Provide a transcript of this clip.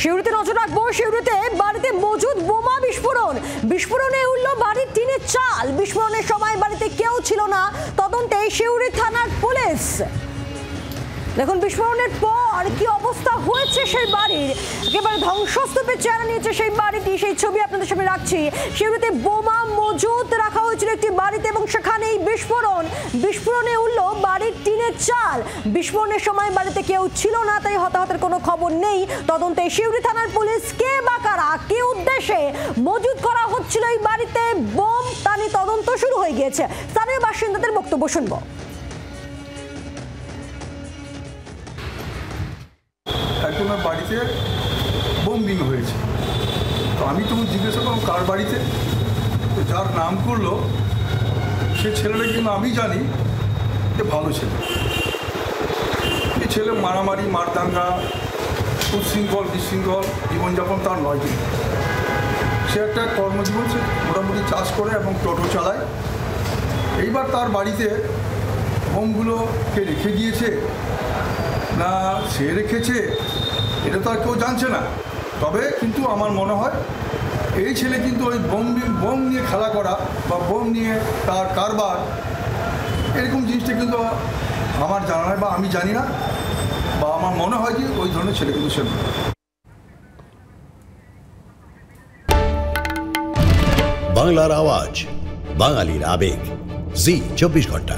সিউড়িতে নজর রাখবো। সিউড়িতে বাড়িতে মজুদ বোমা বিস্ফোরণে উঠল বাড়ির টিনের চাল। বিস্ফোরণের সময় বাড়িতে কেউ ছিল না, তদন্তে সিউড়ি থানার পুলিশ। দেখুন বিস্ফোরণের পর কি অবস্থা হয়েছে সেই বাড়ির, একেবারে ধ্বংসস্তূপে চেহারা নিয়েছে সেই বাড়িটি। সেই ছবি আপনাদের সামনে রাখছি। সিউড়িতে বোমা মজুদ রাখা হয়েছিল একটি বাড়িতে এবং সেখানেই বিস্ফোরণে উঠল বাড়ির টিনের চাল। বিস্ফোরণের সময় বাড়িতে কেউ ছিল না, তাই হতাহতের কোনো খবর নেই। তদন্তে সিউড়ি থানার পুলিশ কে বা কারা, কি উদ্দেশ্যে মজুদ করা হচ্ছিল এই বাড়িতে বোম, তা নিয়ে তদন্ত শুরু হয়ে গিয়েছে। স্থানীয় বাসিন্দাদের বক্তব্য শুনবো। একজনের বাড়িতে বোম্বিং হয়েছে, তো আমি তখন জিজ্ঞাসা করলাম কার বাড়িতে। তো যার নাম করলো সে ছেলেটা কিন্তু আমি জানি যে ভালো ছেলে। এই ছেলে মারামারি মারদাঙ্গা উচ্ছৃঙ্খল বিশৃঙ্খল জীবনযাপন তার নয়। কিন্তু সে একটা কর্মজীবন, সে মোটামুটি চাষ করে এবং টোটো চালায়। এইবার তার বাড়িতে বোমগুলোকে রেখে দিয়েছে না সে রেখেছে এটা তো আর কেউ জানছে না। তবে কিন্তু আমার মনে হয় এই ছেলে কিন্তু ওই বোম নিয়ে খেলা করা বা বোম নিয়ে তার কারবার, এরকম জিনিসটা কিন্তু আমার জানা নয় বা আমি জানি না, বা আমার মনে হয় যে ওই ধরনের ছেলে কিন্তু সে। বাংলার আওয়াজ, বাঙালির আবেগ, জি 24 ঘন্টা।